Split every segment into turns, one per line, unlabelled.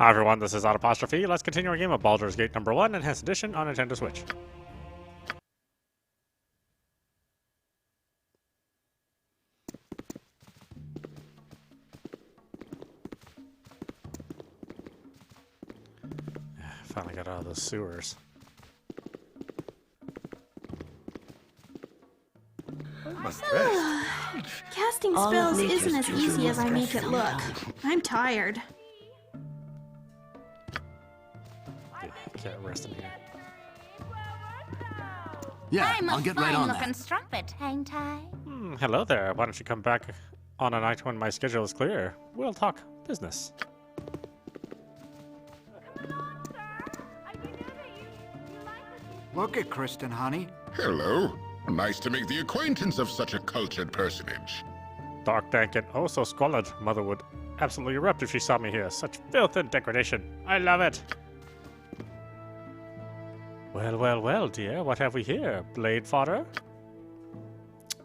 Hi everyone, this is audap. Let's continue our game of Baldur's Gate number 1 Enhanced Edition on Nintendo Switch. Finally got out of the sewers.
Casting spells isn't as easy as I make it look. I'm tired.
Yeah, can't rest in here.
Yeah, I'll get right on
looking
that.
strumpet, ain't I?
Hello there, why don't you come back on a night when my schedule is clear? We'll talk business.
Look at Kristen, honey.
Hello. Nice to make the acquaintance of such a cultured personage.
Dark, dank, and oh so squalid. Mother would absolutely erupt if she saw me here. Such filth and degradation. I love it. Well, well, well, dear. What have we here? Blade fodder?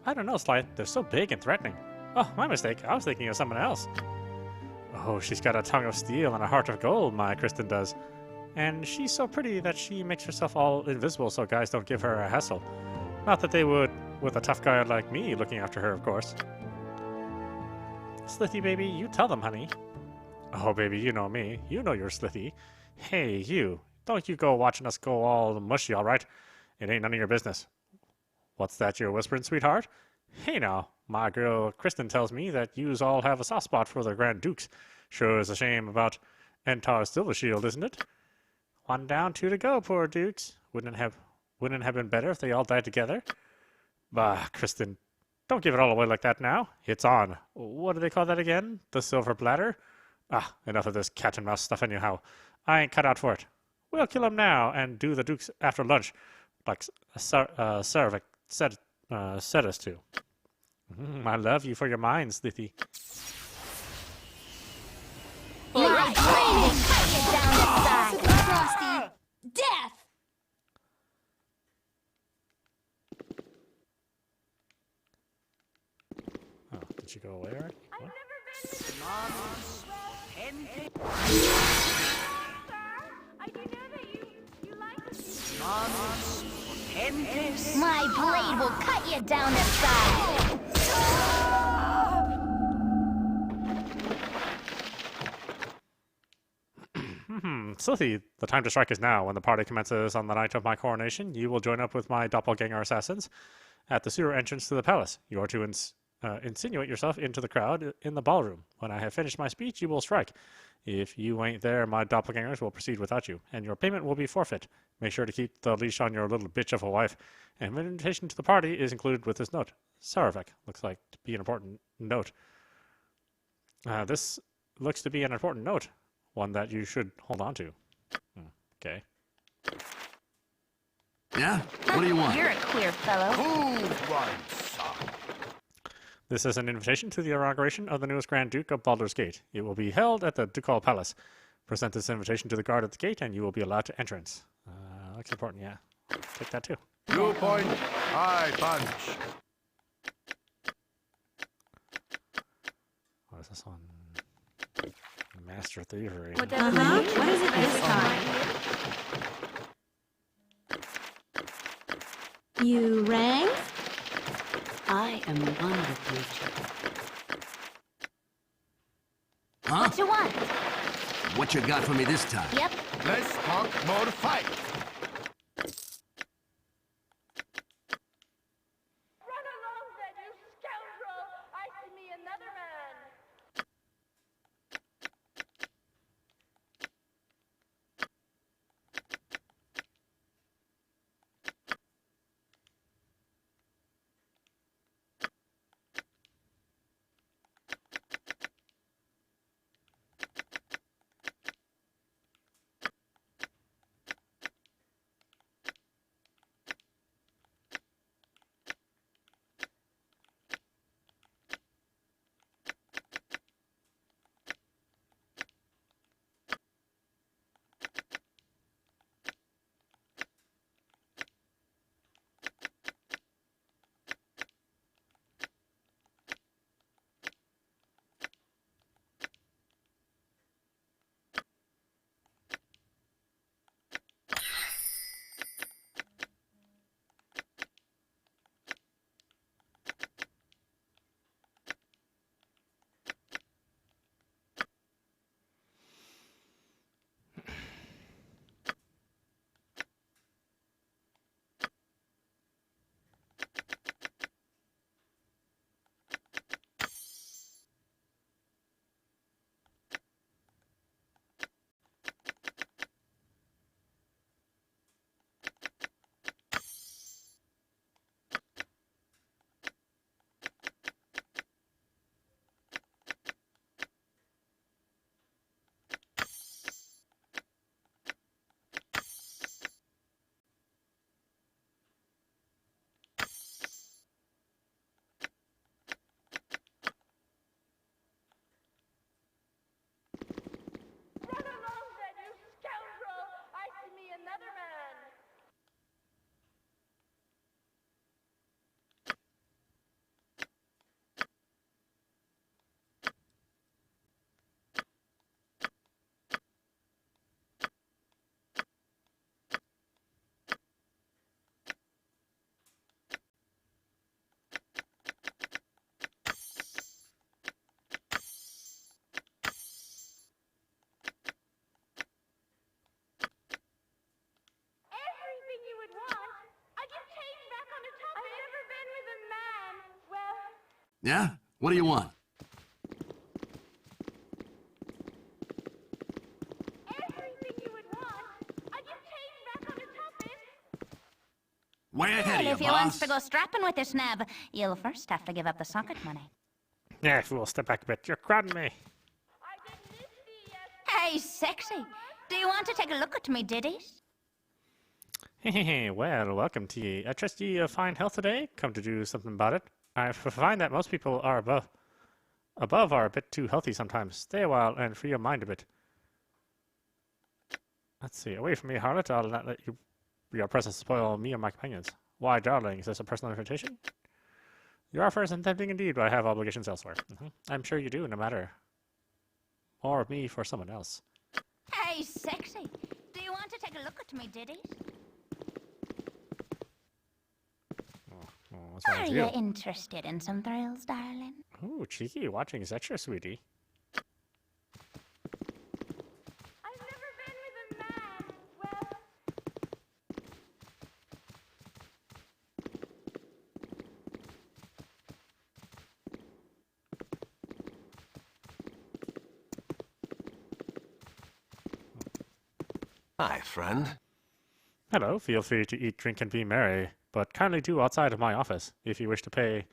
I don't know, Sly. They're so big and threatening. Oh, my mistake. I was thinking of someone else. Oh, she's got a tongue of steel and a heart of gold, my Kristen does. And she's so pretty that she makes herself all invisible so guys don't give her a hassle. Not that they would with a tough guy like me looking after her, of course. Slithy, baby, you tell them, honey. Oh, baby, you know me. You know you're Slithy. Hey, you. Don't you go watching us go all mushy, all right? It ain't none of your business. What's that you're whispering, sweetheart? Hey, now. My girl Kristen tells me that yous all have a soft spot for the Grand Dukes. Sure is a shame about Entar Silvershield, isn't it? One down, two to go, poor Dukes. Wouldn't it have been better if they all died together? Bah, Kristen, don't give it all away like that now. It's on. What do they call that again? The silver bladder? Ah, enough of this cat and mouse stuff anyhow. I ain't cut out for it. We'll kill him now and do the Dukes after lunch, like Sarvik said us to. I love you for your mind, Slithy.
Right, cut you down the side.
Frosty, death!
Oh, did she go away already? What?
My blade will cut you down the side.
Slithy, the time to strike is now. When the party commences on the night of my coronation, you will join up with my doppelganger assassins at the sewer entrance to the palace. You are to insinuate yourself into the crowd in the ballroom. When I have finished my speech, you will strike. If you ain't there, my doppelgangers will proceed without you, and your payment will be forfeit. Make sure to keep the leash on your little bitch of a wife. And an invitation to the party is included with this note. Sarvik looks like to be an important note. This looks to be an important note. One that you should hold on to. Okay.
Yeah? What do you want?
You're a queer fellow.
Move right, son.
This is an invitation to the inauguration of the newest Grand Duke of Baldur's Gate. It will be held at the Ducal Palace. Present this invitation to the guard at the gate, and you will be allowed to entrance. Looks important, yeah. Take that too.
2 point, I punch.
What is this one? Master Thievery.
What is it this time? You rang?
I am one with nature.
Huh?
What you want?
What you got for me this time?
Yep.
Let's talk more fight.
Run along then, you scoundrel! I see me another man!
Yeah? What do you want?
Everything you would want. Are you chained back on the topic?
Way ahead
Well,
of
if
you,
you wants
boss.
to go strapping with this nab, you'll first have to give up the socket money.
Yeah, fool, step back a bit. You're crowding me.
I didn't miss the
Hey, sexy. Do you want to take a look at me ditties?
Hehehe, well, welcome to ye. I trust ye find health today? Come to do something about it. I find that most people are above are a bit too healthy sometimes. Stay a while and free your mind a bit. Let's see. Away from me, harlot. I'll not let your presence spoil me or my companions. Why, darling? Is this a personal invitation? You are first and tempting indeed, but I have obligations elsewhere. I'm sure you do, no matter. More of me for someone else.
Hey, sexy. Do you want to take a look at me ditties?
Oh, what's wrong
Are
with
you
you?
interested in some thrills, darling?
Ooh, cheeky. Watching Zetcher, sweetie.
I've never been with a man. Well,
Hi, friend.
Hello, feel free to eat, drink, and be merry, but kindly do outside of my office. If you wish to pay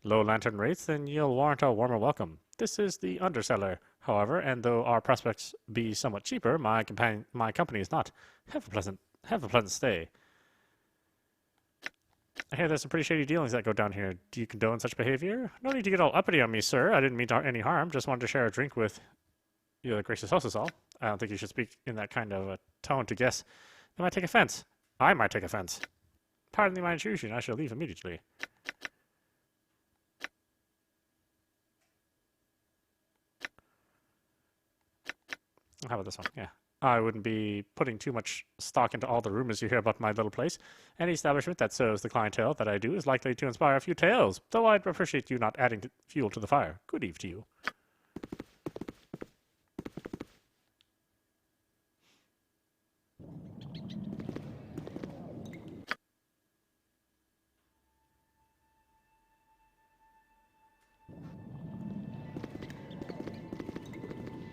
low lantern rates, then you'll warrant a warmer welcome. This is the underseller, however, and though our prospects be somewhat cheaper, my company is not. Have a pleasant stay. I hear there's some pretty shady dealings that go down here. Do you condone such behavior? No need to get all uppity on me, sir. I didn't mean any harm. Just wanted to share a drink with your gracious hostess all. I don't think you should speak in that kind of a tone to guess. They might take offense. I might take offense. Pardon my intrusion. I shall leave immediately. How about this one? Yeah. I wouldn't be putting too much stock into all the rumors you hear about my little place. Any establishment that serves the clientele that I do is likely to inspire a few tales, though I'd appreciate you not adding fuel to the fire. Good eve to you.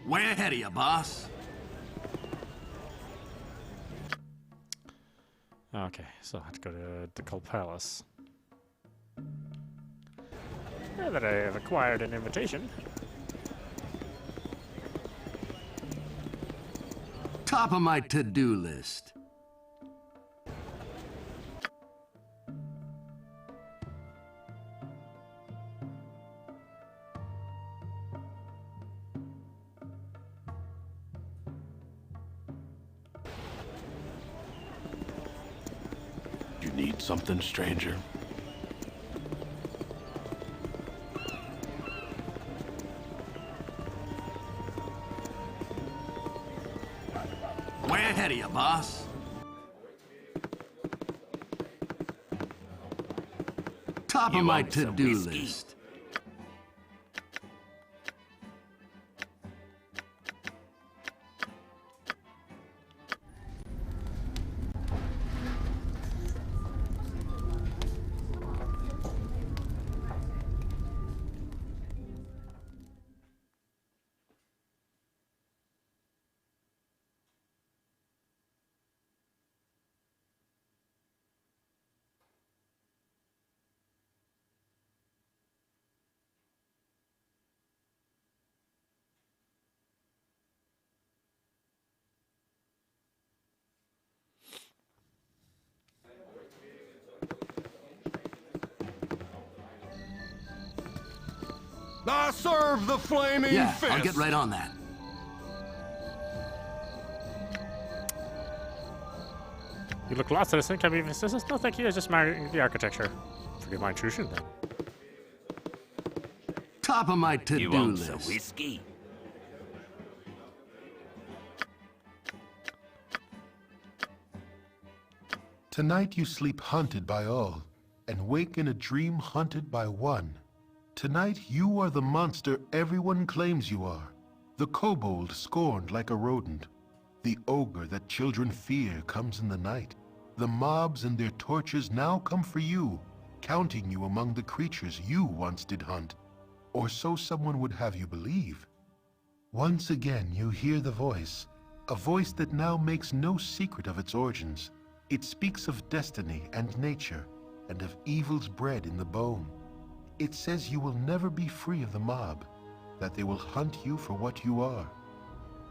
Way ahead of you, boss.
Okay, so I have to go to the Cold Palace. Now that I have acquired an invitation.
Top of my to-do list.
You need something, stranger?
Way ahead of you, boss. Top of my to-do list.
I serve the flaming
Yeah,
fist.
I'll get right on that.
You look lost, citizen. Can we even assist us? No, thank you. I just admiring the architecture. Forgive my intrusion, then.
Top of my to-do
You want
list.
some whiskey?
Tonight you sleep hunted by all, and wake in a dream hunted by one. Tonight you are the monster everyone claims you are, the kobold scorned like a rodent. The ogre that children fear comes in the night. The mobs and their torches now come for you, counting you among the creatures you once did hunt. or so someone would have you believe. Once again you hear the voice, a voice that now makes no secret of its origins. It speaks of destiny and nature, and of evils bred in the bone. It says you will never be free of the mob, that they will hunt you for what you are.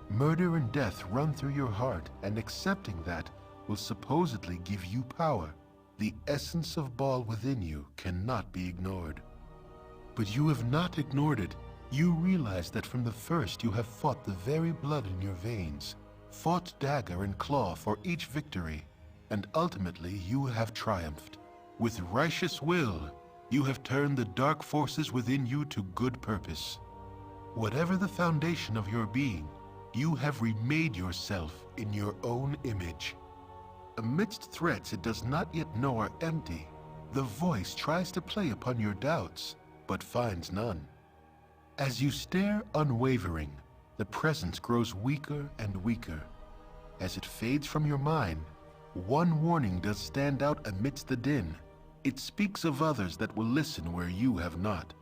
Murder and death run through your heart, and accepting that will supposedly give you power. The essence of Baal within you cannot be ignored. But you have not ignored it. You realize that from the first you have fought the very blood in your veins, fought dagger and claw for each victory, and ultimately you have triumphed. With righteous will, you have turned the dark forces within you to good purpose. Whatever the foundation of your being, you have remade yourself in your own image. Amidst threats it does not yet know are empty, the voice tries to play upon your doubts, but finds none. As you stare unwavering, the presence grows weaker and weaker. As it fades from your mind, one warning does stand out amidst the din. It speaks of others that will listen where you have not,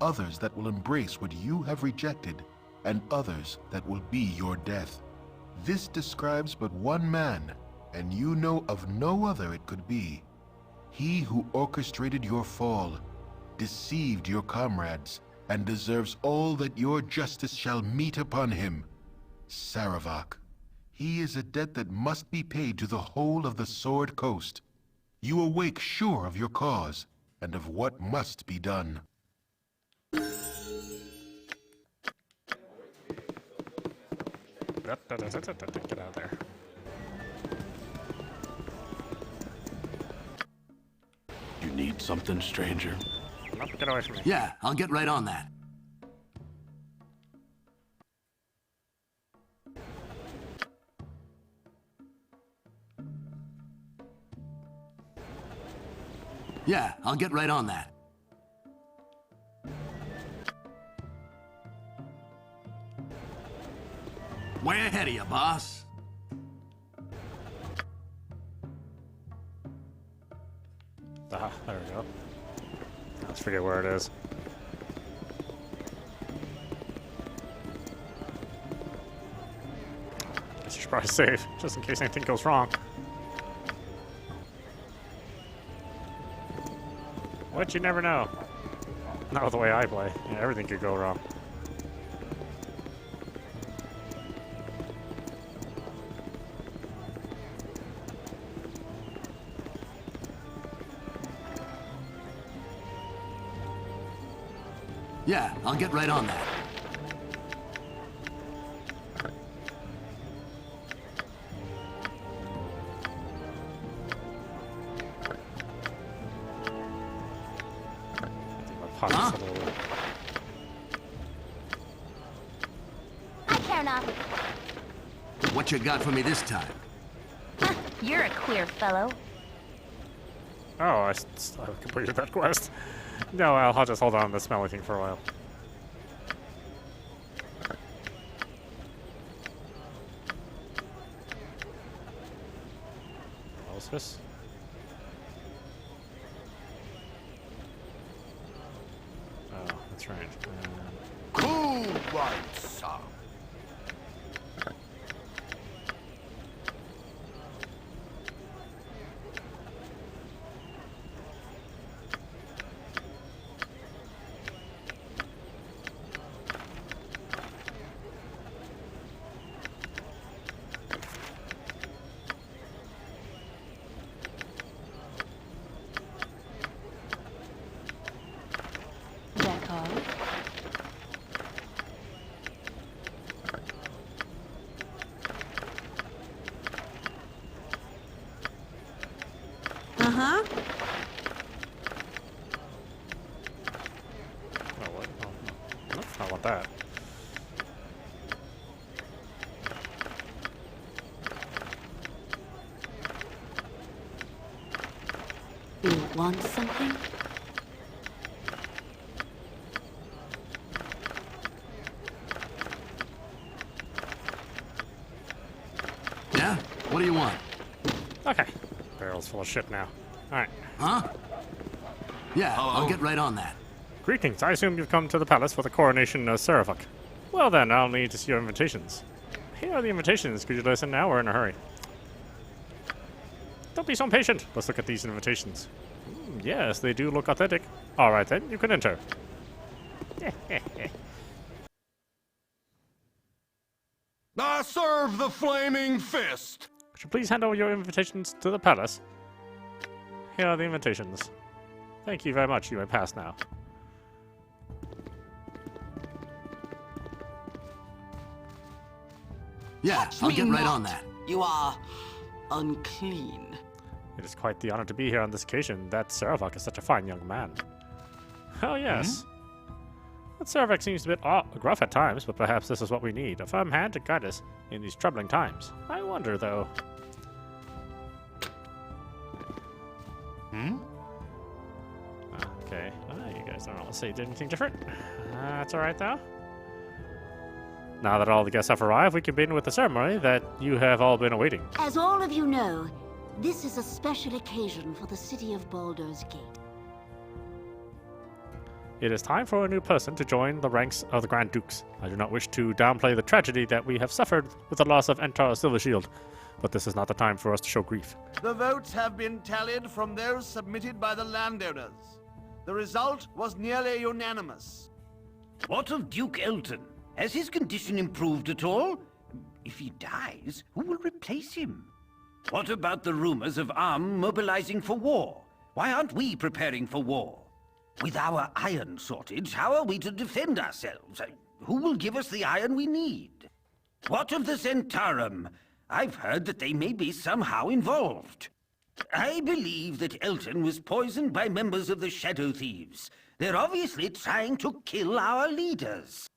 others that will embrace what you have rejected, and others that will be your death. This describes but one man, and you know of no other it could be. He who orchestrated your fall, deceived your comrades, and deserves all that your justice shall meet upon him. Saravak. He is a debt that must be paid to the whole of the Sword Coast. You awake sure of your cause, and of what must be done.
Get out of there.
You need something, stranger?
Nope, get away from me.
Yeah, I'll get right on that. Yeah, I'll get right on that. Way ahead of you, boss.
Ah, there we go. Let's forget where it is. I should probably save, just in case anything goes wrong. What? You never know. Not with the way I play. Yeah, everything could go wrong.
Yeah, I'll get right on that.
Huh?
I care not.
What you got for me this time?
You're a queer fellow.
Oh, I completed that quest. No, I'll just hold on to the smelly thing for a while. What was this? Oh, that's right.
Cool one, son.
Uh-huh.
Oh, what? Oh, no. Nope, I want that.
You want something?
Yeah? What do you want?
Okay. Barrel's full of shit now. Alright.
Huh? Yeah,
Hello?
I'll get right on that.
Greetings. I assume you've come to the palace for the coronation of Saravuk. Well then, I'll need to see your invitations. Here are the invitations. Could you listen now or in a hurry? Don't be so impatient. Let's look at these invitations. Yes, they do look authentic. Alright then, you can enter.
I serve the flaming fist!
Could you please hand over your invitations to the palace? Here are the invitations. Thank you very much. You may pass now.
Yeah, I'll get right on that.
You are unclean.
It is quite the honor to be here on this occasion. That Saravuk is such a fine young man. Oh, yes. That Saravuk seems a bit gruff at times, but perhaps this is what we need. A firm hand to guide us in these troubling times. I wonder, though. Okay. You guys don't all say anything different. That's alright, though. Now that all the guests have arrived, we can begin with the ceremony that you have all been awaiting.
As all of you know, this is a special occasion for the city of Baldur's Gate.
It is time for a new person to join the ranks of the Grand Dukes. I do not wish to downplay the tragedy that we have suffered with the loss of Entar Silvershield, but this is not the time for us to show grief.
The votes have been tallied from those submitted by the landowners. The result was nearly unanimous.
What of Duke Elton? Has his condition improved at all? If he dies, who will replace him? What about the rumors of Arm mobilizing for war? Why aren't we preparing for war? With our iron shortage, how are we to defend ourselves? Who will give us the iron we need? What of the Zentarum? I've heard that they may be somehow involved. I believe that Elton was poisoned by members of the Shadow Thieves. They're obviously trying to kill our leaders.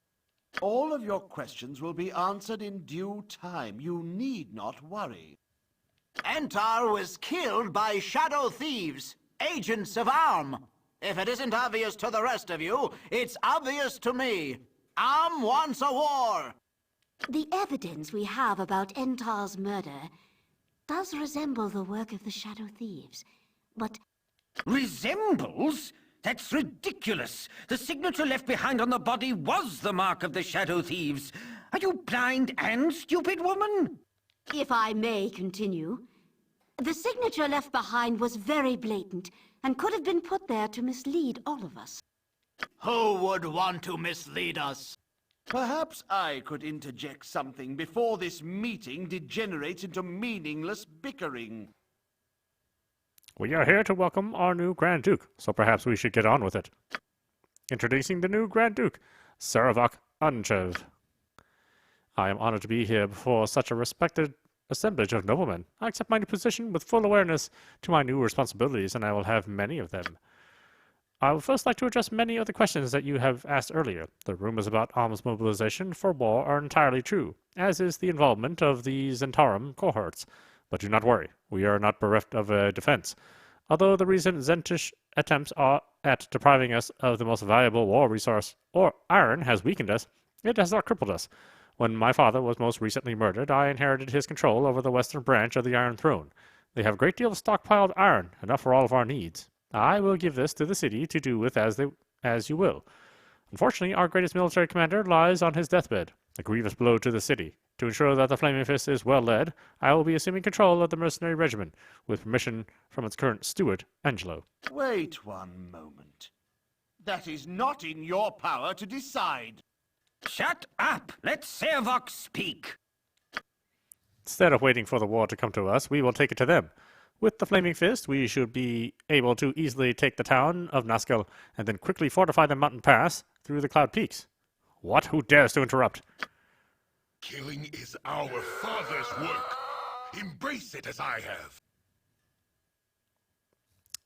All of your questions will be answered in due time. You need not worry.
Entar was killed by Shadow Thieves, agents of Arm. If it isn't obvious to the rest of you, it's obvious to me. Arm wants a war.
The evidence we have about Entar's murder does resemble the work of the Shadow Thieves, but...
Resembles? That's ridiculous! The signature left behind on the body was the mark of the Shadow Thieves. Are you blind and stupid, woman?
If I may continue, the signature left behind was very blatant and could have been put there to mislead all of us.
Who would want to mislead us?
Perhaps I could interject something before this meeting degenerates into meaningless bickering.
We are here to welcome our new Grand Duke, so perhaps we should get on with it. Introducing the new Grand Duke, Saravuk Anchev. I am honored to be here before such a respected assemblage of noblemen. I accept my new position with full awareness to my new responsibilities, and I will have many of them. I would first like to address many of the questions that you have asked earlier. The rumors about Arm's mobilization for war are entirely true, as is the involvement of the Zentarum cohorts. But do not worry, we are not bereft of a defense. Although the recent Zentish attempts at depriving us of the most valuable war resource, or iron, has weakened us, it has not crippled us. When my father was most recently murdered, I inherited his control over the western branch of the Iron Throne. They have a great deal of stockpiled iron, enough for all of our needs. I will give this to the city to do with as you will. Unfortunately, our greatest military commander lies on his deathbed, a grievous blow to the city. To ensure that the Flaming Fist is well led, I will be assuming control of the mercenary regiment, with permission from its current steward, Angelo.
Wait one moment. That is not in your power to decide.
Shut up! Let Saravuk speak!
Instead of waiting for the war to come to us, we will take it to them. With the Flaming Fist, we should be able to easily take the town of Nazgul and then quickly fortify the mountain pass through the Cloud Peaks. What? Who dares to interrupt?
Killing is our father's work. Embrace it as I have.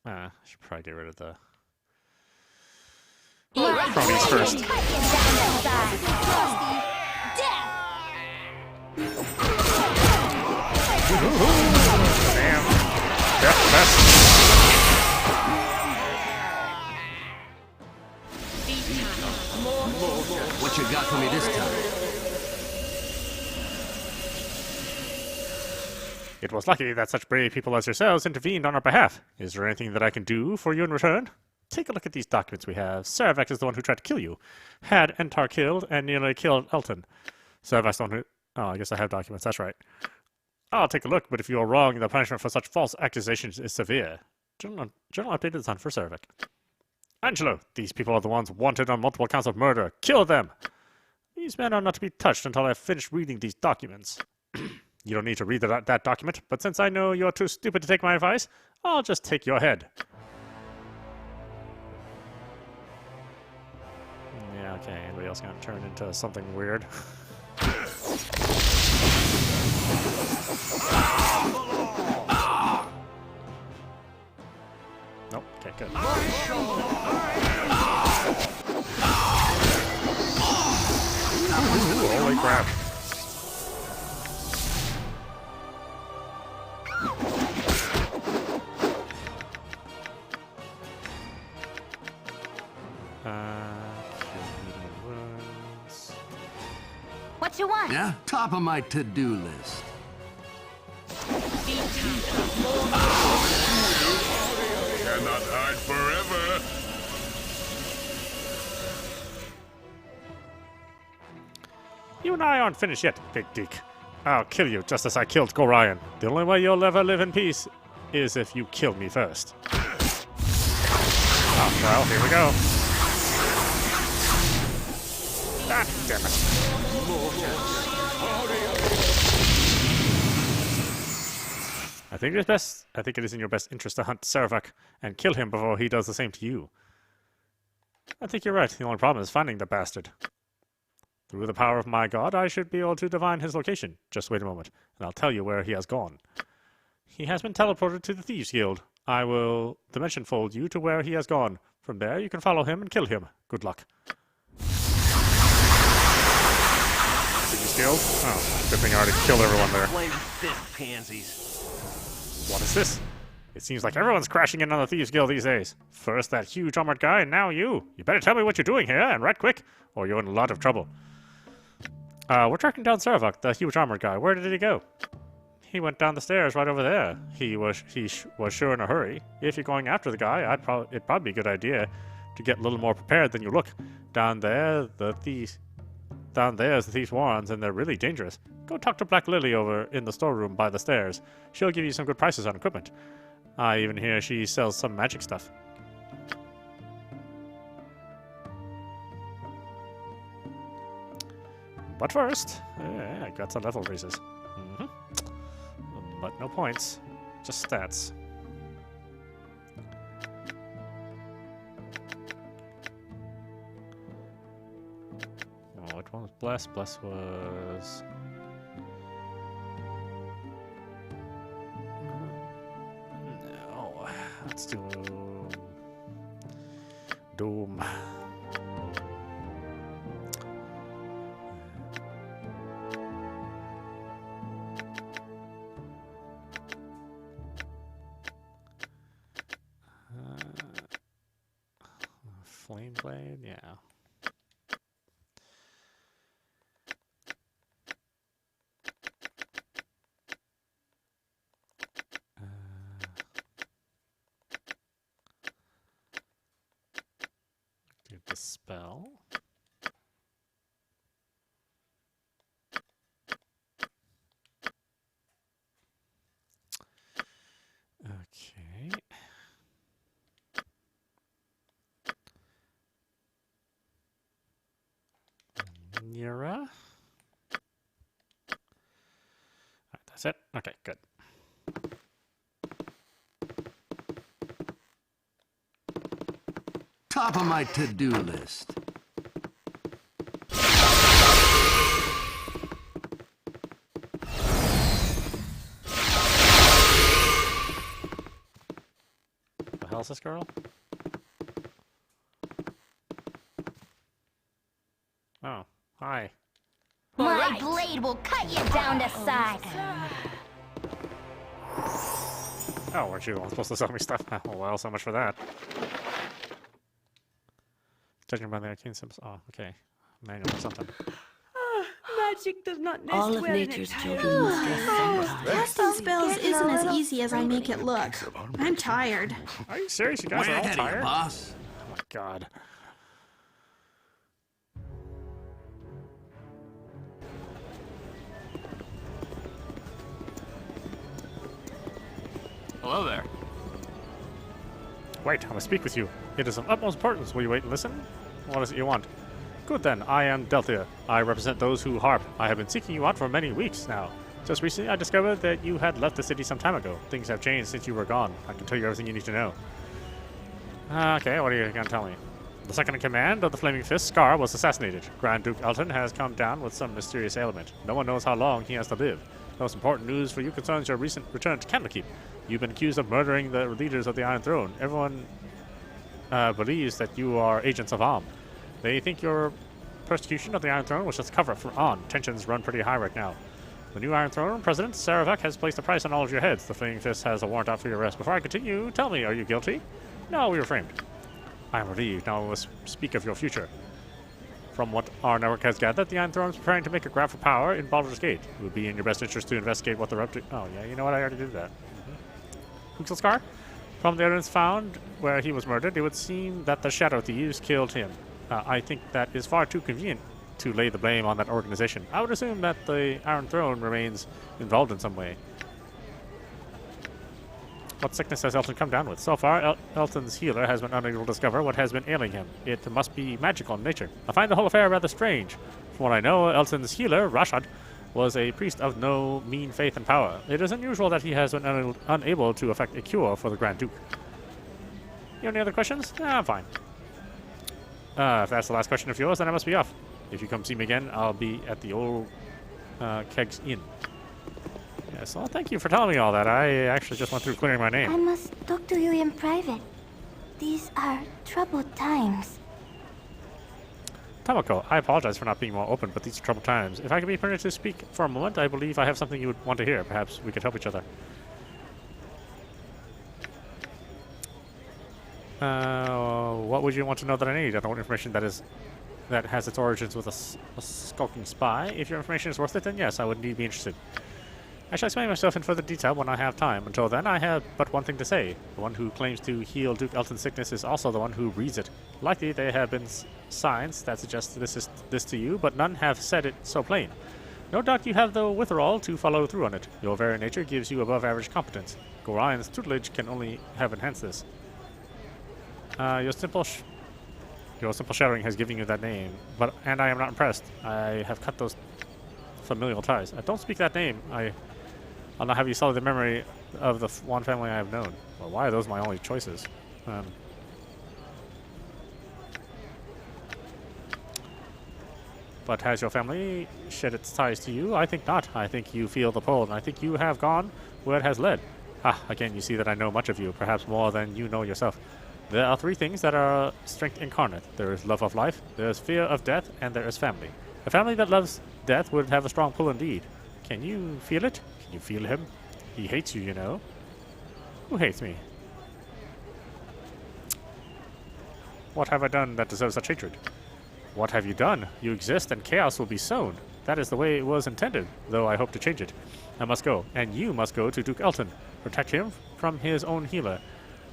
I should probably get rid of the...
Cronies
first. Damn. Death best.
What you got for me this time?
It was lucky that such brave people as yourselves intervened on our behalf. Is there anything that I can do for you in return? Take a look at these documents we have. Saravek is the one who tried to kill you. Had Entar killed and nearly killed Elton. Saravek's the one who... Oh, I guess I have documents. That's right. I'll take a look, but if you are wrong, the punishment for such false accusations is severe. Journal update is on for Saravek. Angelo, these people are the ones wanted on multiple counts of murder. Kill them! These men are not to be touched until I have finished reading these documents. You don't need to read that document, but since I know you're too stupid to take my advice, I'll just take your head. Yeah, okay. Anybody else gonna turn into something weird? Nope. Okay, good. Holy crap.
What you want?
Yeah, top of my to-do list.
Cannot hide forever.
You and I aren't finished yet, Big Dick. I'll kill you just as I killed Gorion. The only way you'll ever live in peace is if you kill me first. Oh, well, here we go. Ah, damn it. I think it is in your best interest to hunt Saravek and kill him before he does the same to you. I think you're right. The only problem is finding the bastard. Through the power of my god, I should be able to divine his location. Just wait a moment, and I'll tell you where he has gone. He has been teleported to the Thieves Guild. I will dimension fold you to where he has gone. From there, you can follow him and kill him. Good luck. Thieves Guild? Oh, good thing I already killed everyone there. What is this? It seems like everyone's crashing in on the Thieves Guild these days. First that huge armored guy, and now you. You better tell me what you're doing here, and right quick, or you're in a lot of trouble. We're tracking down Saravek, the huge armored guy. Where did he go? He went down the stairs right over there. He was sure in a hurry. If you're going after the guy, it'd probably be a good idea to get a little more prepared than you look. Down there's the Thieves' Warrens, and they're really dangerous. Go talk to Black Lily over in the storeroom by the stairs. She'll give you some good prices on equipment. I even hear she sells some magic stuff. But first, I got some level raises. But no points, just stats. Oh, which one was Bless? Bless was... No, let's do... Doom. Flame Blade, yeah. Do the spell. Okay. Nira. Alright, that's it. Okay, good.
Top of my to-do list.
The hell's this girl? Oh, hi.
My blade will cut you down to size.
Oh, weren't you the one supposed to sell me stuff? Oh, well, so much for that. Judging by the arcane symbols. Oh, okay. Manual or something.
Magic does not nest
All of
well in
nature's
its
children must rest somewhere.
Casting spells isn't as easy as I make it look. I'm tired.
Are you serious? You guys
Way
are all
ahead of you,
tired?
boss.
God.
Hello there.
Wait, I must speak with you. It is of utmost importance. Will you wait and listen? What is it you want? Good then, I am Delthea. I represent those who harp. I have been seeking you out for many weeks now. Just recently I discovered that you had left the city some time ago. Things have changed since you were gone. I can tell you everything you need to know. Okay, what are you going to tell me? The second in command of the Flaming Fist, Scar, was assassinated. Grand Duke Elton has come down with some mysterious ailment. No one knows how long he has to live. The most important news for you concerns your recent return to Candlekeep. You've been accused of murdering the leaders of the Iron Throne. Everyone believes that you are agents of Am. They think your persecution of the Iron Throne was just a cover for On. Tensions run pretty high right now. The new Iron Throne President, Saravek, has placed a price on all of your heads. The Flaming Fist has a warrant out for your arrest. Before I continue, tell me, are you guilty? No, we were framed. I am relieved. Now we must speak of your future. From what our network has gathered, the Iron Throne is preparing to make a grab for power in Baldur's Gate. It would be in your best interest to investigate what they're up to. Oh, yeah, you know what? I already did that. Who killed Scar? From the evidence found where he was murdered, it would seem that the Shadow Thieves killed him. I think that is far too convenient to lay the blame on that organization. I would assume that the Iron Throne remains involved in some way. What sickness has Elton come down with? So far, Elton's healer has been unable to discover what has been ailing him. It must be magical in nature. I find the whole affair rather strange. From what I know, Elton's healer, Rashad, was a priest of no mean faith and power. It is unusual that he has been unable to effect a cure for the Grand Duke. You have any other questions? I'm fine. If that's the last question of yours, then I must be off. If you come see me again, I'll be at the old Kegs Inn. Yes, well, thank you for telling me all that. I actually just went through clearing my name.
I must talk to you in private. These are troubled times.
Tamako, I apologize for not being more open, but these are troubled times. If I could be permitted to speak for a moment, I believe I have something you would want to hear. Perhaps we could help each other. What would you want to know that I need? I don't want information that has its origins with a skulking spy. If your information is worth it, then yes, I would indeed be interested. I shall explain myself in further detail when I have time. Until then, I have but one thing to say. The one who claims to heal Duke Elton's sickness is also the one who reads it. Likely there have been signs that suggest this to you, but none have said it so plain. No doubt you have the witherall to follow through on it. Your very nature gives you above-average competence. Gorion's tutelage can only have enhanced this. Your simple shadowing has given you that name, and I am not impressed. I have cut those familial ties. Don't speak that name. I'll not have you sully the memory of the one family I have known. Well, why are those my only choices? But has your family shed its ties to you? I think not. I think you feel the pull, and I think you have gone where it has led. Again, you see that I know much of you, perhaps more than you know yourself. There are three things that are strength incarnate. There is love of life, there is fear of death, and there is family. A family that loves death would have a strong pull indeed. Can you feel it? Can you feel him? He hates you, you know. Who hates me? What have I done that deserves such hatred? What have you done? You exist and chaos will be sown. That is the way it was intended, though I hope to change it. I must go, and you must go to Duke Elton. Protect him from his own healer.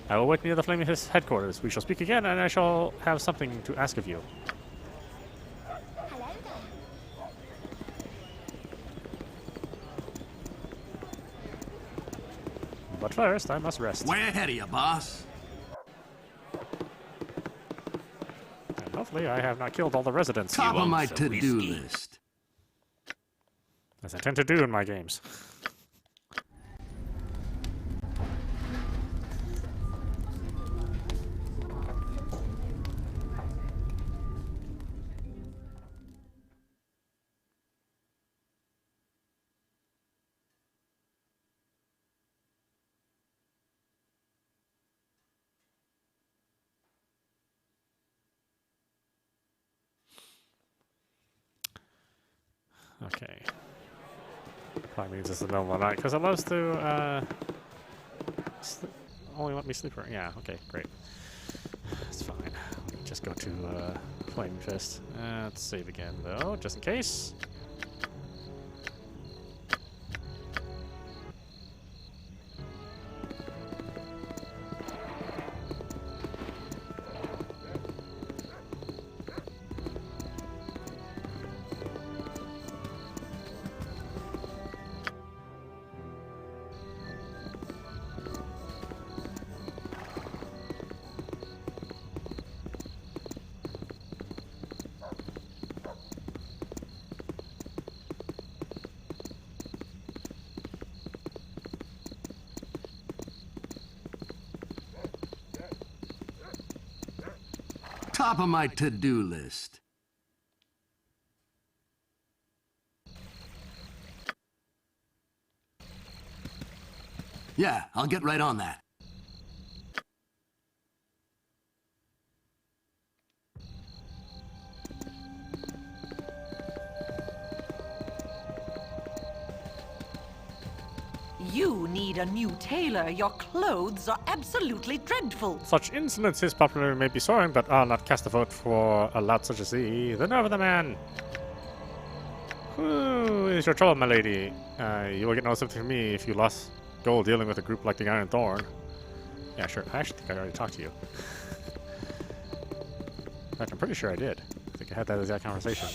I will wait near the Flaming Fist headquarters. We shall speak again, and I shall have something to ask of you. But first, I must rest.
Way ahead of you, boss.
And hopefully I have not killed all the residents.
Top of my to-do list.
As I tend to do in my games. Okay. Probably means it's the middle of the night because it loves to only let me sleep. Yeah, okay, great. That's fine. Let me just go to Flaming Fist. Let's save again though, just in case.
top of my to-do list. Yeah, I'll get right on that.
You need a new tailor. Your clothes are absolutely dreadful.
Such insolence his popularity may be soaring, but I'll not cast a vote for a lout such as thee. The nerve of the man! Who is your trouble, my lady? You will get no sympathy from me if you lost gold dealing with a group like the Iron Thorn. Yeah, sure. I actually think I already talked to you. In fact, I'm pretty sure I did. I think I had that exact conversation.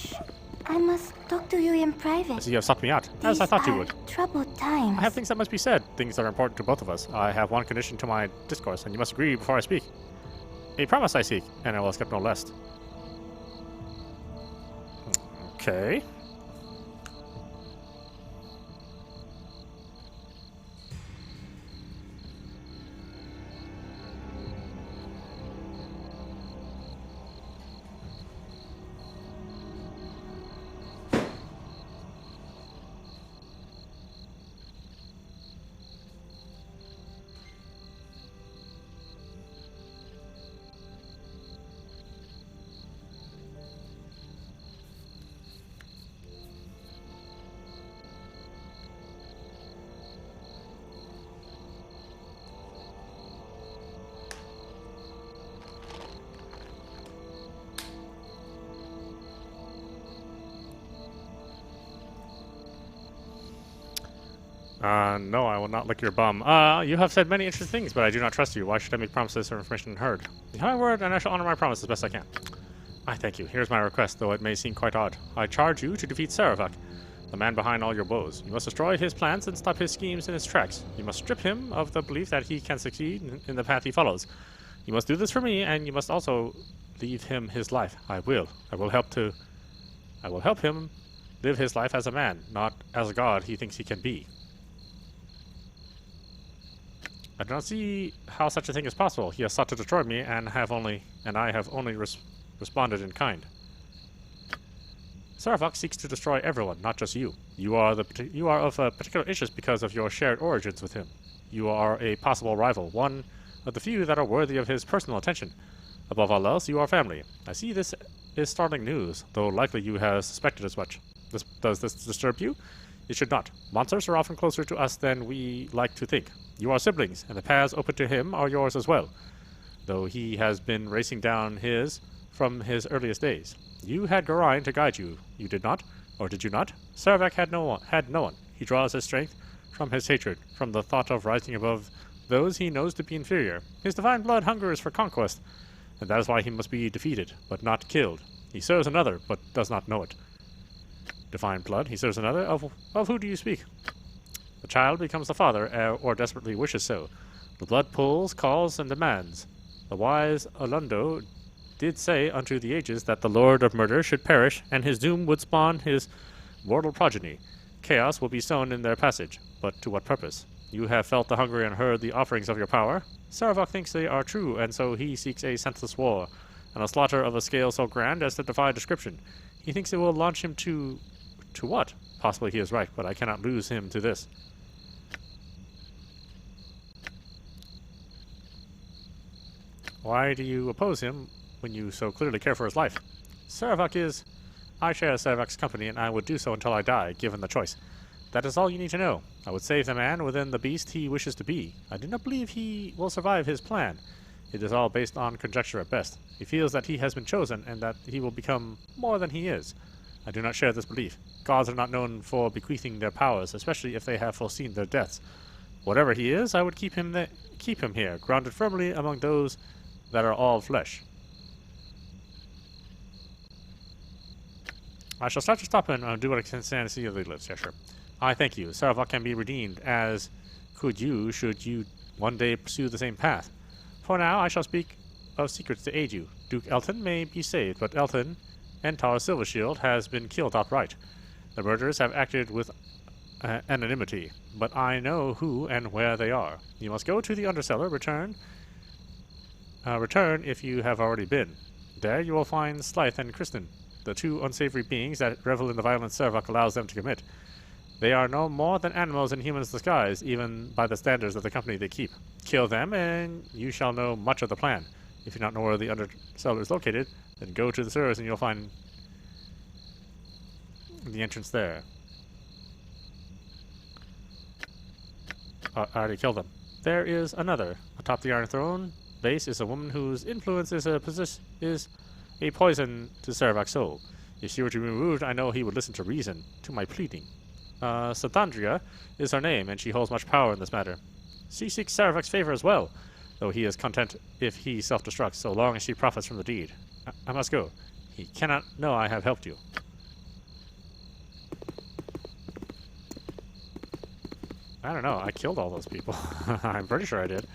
I must talk to you in private.
So you have sought me out, as I thought you would.
Troubled times.
I have things that must be said, things that are important to both of us. I have one condition to my discourse, and you must agree before I speak. A promise I seek, and I will accept no less. Okay. No, I will not lick your bum. You have said many interesting things, but I do not trust you. Why should I make promises or information unheard? You have my word, and I shall honor my promise as best I can. I thank you. Here's my request, though it may seem quite odd. I charge you to defeat Saravak, the man behind all your woes. You must destroy his plans and stop his schemes in his tracks. You must strip him of the belief that he can succeed in the path he follows. You must do this for me, and you must also leave him his life. I will. I will help him live his life as a man, not as a god he thinks he can be. I do not see how such a thing is possible. He has sought to destroy me, and I have only responded in kind. Saravak seeks to destroy everyone, not just you. You are of a particular interest because of your shared origins with him. You are a possible rival, one of the few that are worthy of his personal attention. Above all else, you are family. I see this is startling news, though likely you have suspected as much. Does this disturb you? It should not. Monsters are often closer to us than we like to think. You are siblings, and the paths open to him are yours as well, though he has been racing down his from his earliest days. You had Garain to guide you. You did not? Or did you not? Saravak had no one. He draws his strength from his hatred, from the thought of rising above those he knows to be inferior. His divine blood hungers for conquest, and that is why he must be defeated, but not killed. He serves another, but does not know it. Divine blood, he serves another? Of who do you speak? The child becomes the father, or desperately wishes so. The blood pulls, calls, and demands. The wise Alundo did say unto the ages that the lord of murder should perish, and his doom would spawn his mortal progeny. Chaos will be sown in their passage, but to what purpose? You have felt the hunger and heard the offerings of your power. Saravak thinks they are true, and so he seeks a senseless war, and a slaughter of a scale so grand as to defy description. He thinks it will launch him to what? Possibly he is right, but I cannot lose him to this. Why do you oppose him when you so clearly care for his life? Saravak is... I share Saravak's company, and I would do so until I die, given the choice. That is all you need to know. I would save the man within the beast he wishes to be. I do not believe he will survive his plan. It is all based on conjecture at best. He feels that he has been chosen, and that he will become more than he is. I do not share this belief. Gods are not known for bequeathing their powers, especially if they have foreseen their deaths. Whatever he is, I would keep him here, grounded firmly among those that are all flesh. I shall start to stop and do what I can stand to see if he lives. Yeah, sure. I thank you. Saravak can be redeemed, as could you, should you one day pursue the same path. For now, I shall speak of secrets to aid you. Duke Elton may be saved, but Elton, Entar Silvershield, has been killed outright. The murderers have acted with anonymity, but I know who and where they are. You must go to the undercellar, return if you have already been. There you will find Slythe and Kristen, the two unsavory beings that revel in the violence Servok allows them to commit. They are no more than animals in humans' disguise, even by the standards of the company they keep. Kill them, and you shall know much of the plan. If you do not know where the undercellar is located, then go to the sewers and you'll find the entrance there. I already killed them. There is another. Atop the Iron Throne base is a woman whose influence is a poison to Servok's soul. If she were to be removed, I know he would listen to reason, to my pleading. Sathandria is her name, and she holds much power in this matter. She seeks Servok's favor as well, though he is content if he self-destructs, so long as she profits from the deed. I must go. He cannot know I have helped you. I don't know. I killed all those people. I'm pretty sure I did.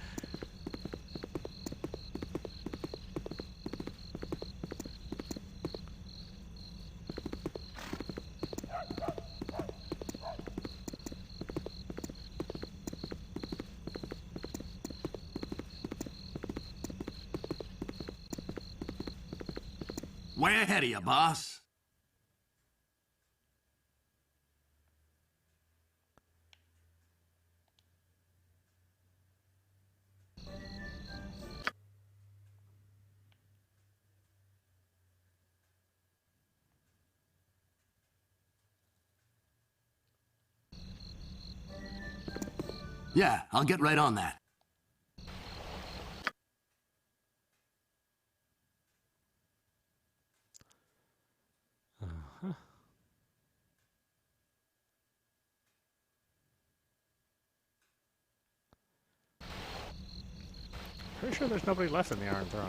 Way ahead of you, boss. Yeah, I'll get right on that.
Pretty sure there's nobody left in the Iron Throne.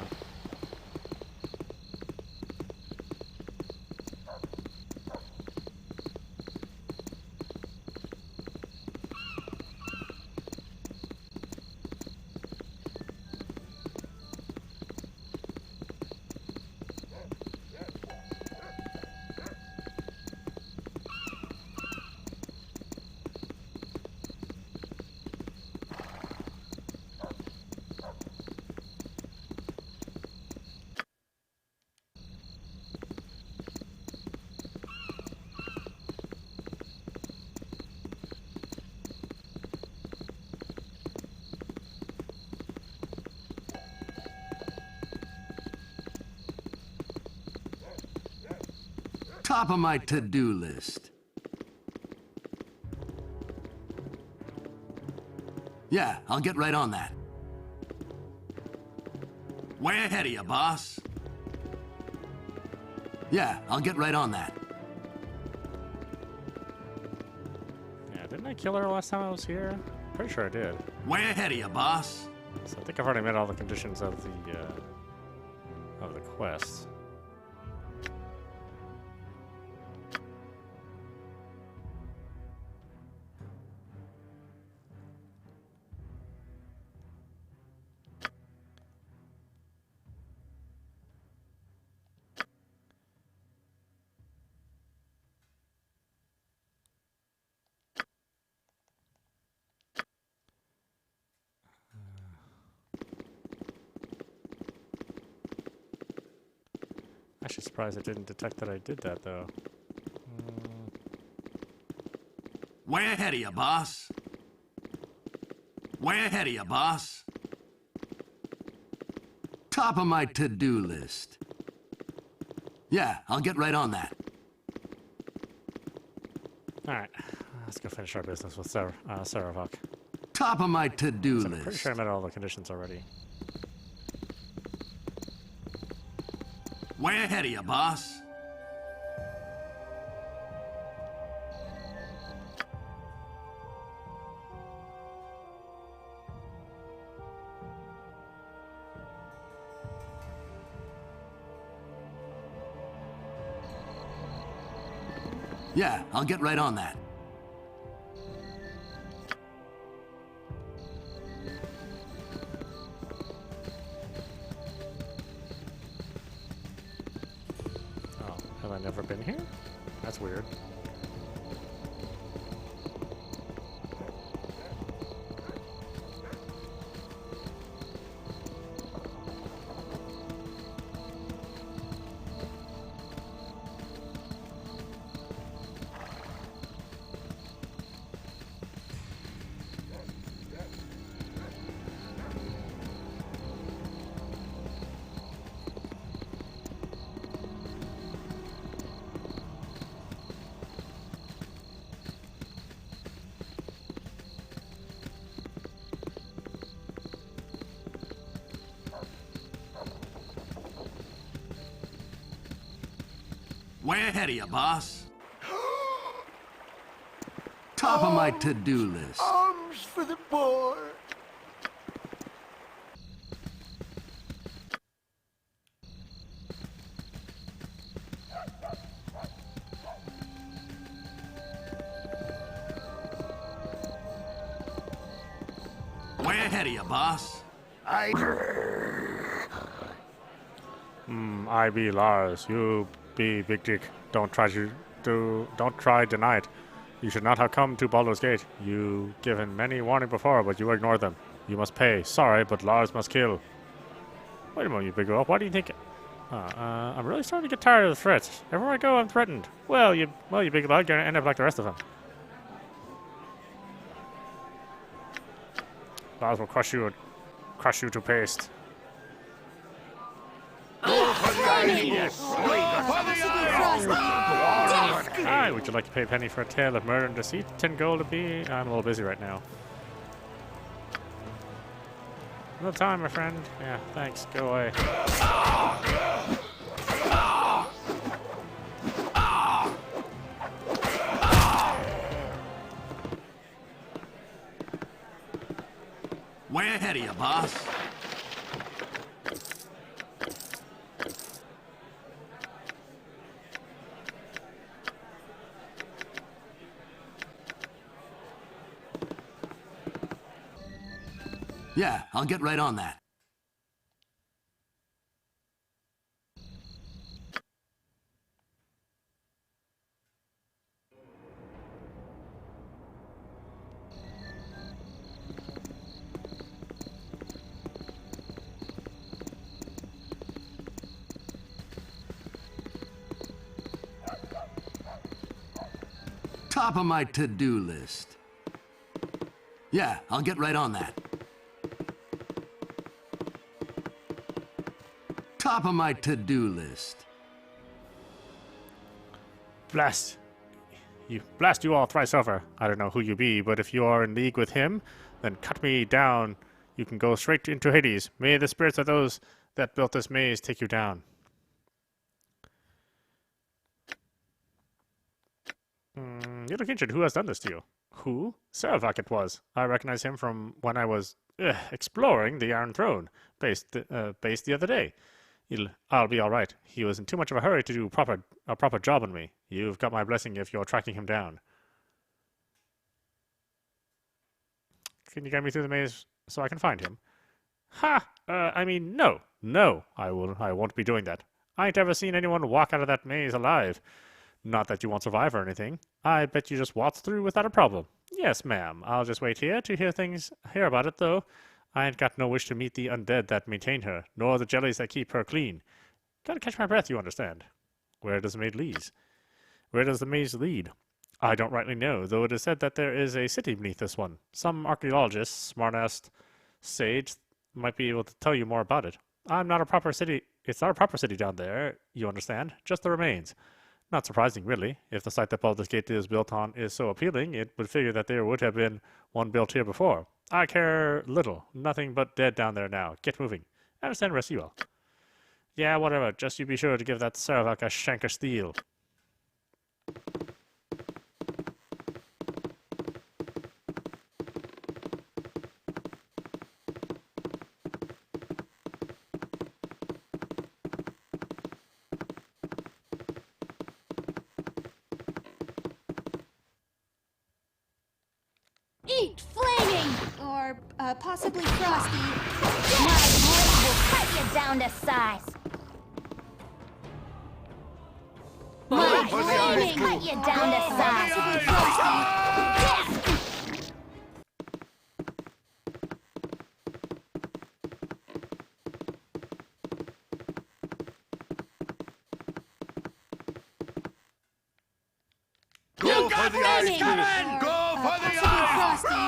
Top of my to-do list. Yeah, I'll get right on that. Way ahead of you, boss. Yeah, I'll get right on that.
Yeah, didn't I kill her last time I was here? Pretty sure I did.
Way ahead of you, boss.
So I think I've already met all the conditions of the quest. Actually surprised it didn't detect that I did that, though.
Way ahead of you, boss. Way ahead of you, boss. Top of my to-do list. Yeah, I'll get right on that.
Alright, let's go finish our business with Servok.
Top of my to-do list.
I'm pretty sure I met all the conditions already.
Way ahead of you, boss. Yeah, I'll get right on that.
Have I never been here? That's weird.
Way ahead of you, boss. Top of my to-do list.
Arms for the poor.
Way ahead of you, boss.
I be Lars. You be Big Dick. Don't try deny it. You should not have come to Baldur's Gate. You given many warning before, but you ignored them. You must pay. Sorry, but Lars must kill. Wait a moment, you big girl. Why do you think? I'm really starting to get tired of the threats. Everywhere I go, I'm threatened. Well, you big lad, gonna end up like the rest of them. Lars will crush you to paste. Hi, would you like to pay a penny for a tale of murder and deceit? 10 gold to be. I'm a little busy right now. No time, my friend. Yeah, thanks. Go away.
Way ahead of you, boss. Yeah, I'll get right on that. Top of my to-do list. Yeah, I'll get right on that. Top of my to-do list.
Blast you all thrice over. I don't know who you be, but if you are in league with him, then cut me down. You can go straight into Hades. May the spirits of those that built this maze take you down. You're looking injured. Who has done this to you? Who? Saravak it was. I recognize him from when I was exploring the Iron Throne base the other day. I'll be all right. He was in too much of a hurry to do a proper job on me. You've got my blessing if you're tracking him down. Can you guide me through the maze so I can find him? Ha! I mean, no. No, I won't be doing that. I ain't ever seen anyone walk out of that maze alive. Not that you won't survive or anything. I bet you just waltz through without a problem. Yes, ma'am. I'll just wait here to hear about it, though. I ain't got no wish to meet the undead that maintain her, nor the jellies that keep her clean. Gotta catch my breath, you understand. Where does the maze lead? I don't rightly know, though it is said that there is a city beneath this one. Some archaeologist, smart-assed sage, might be able to tell you more about it. It's not a proper city down there, you understand. Just the remains. Not surprising, really. If the site that Baldur's Gate is built on is so appealing, it would figure that there would have been one built here before. I care little. Nothing but dead down there now. Get moving. I understand, rest you all. Yeah, whatever. Just you be sure to give that Saravak a shank of steel.
Eat flaming! Or, possibly frosty.
My blade will cut you down to size. My blade will cut you down to size.
Possibly frosty.
Go for the ice cream! Go for the ice!
Frosty.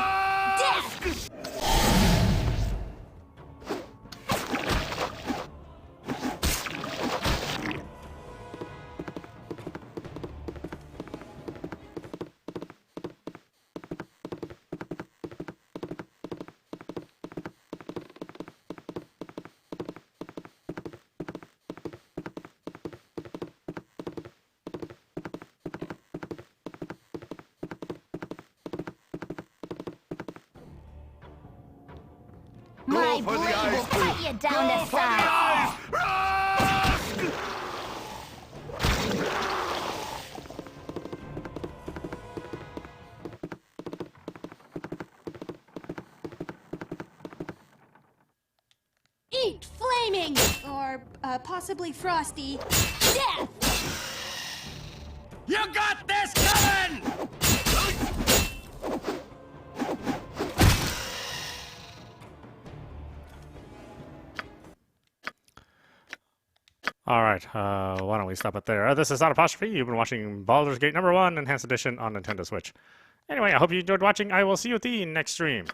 My blade will cut you down to size.
Eat flaming! Or possibly frosty. Death!
You got this coming!
Alright, why don't we stop it there? This is audap. You've been watching Baldur's Gate #1 Enhanced Edition on Nintendo Switch. Anyway, I hope you enjoyed watching. I will see you at the next stream.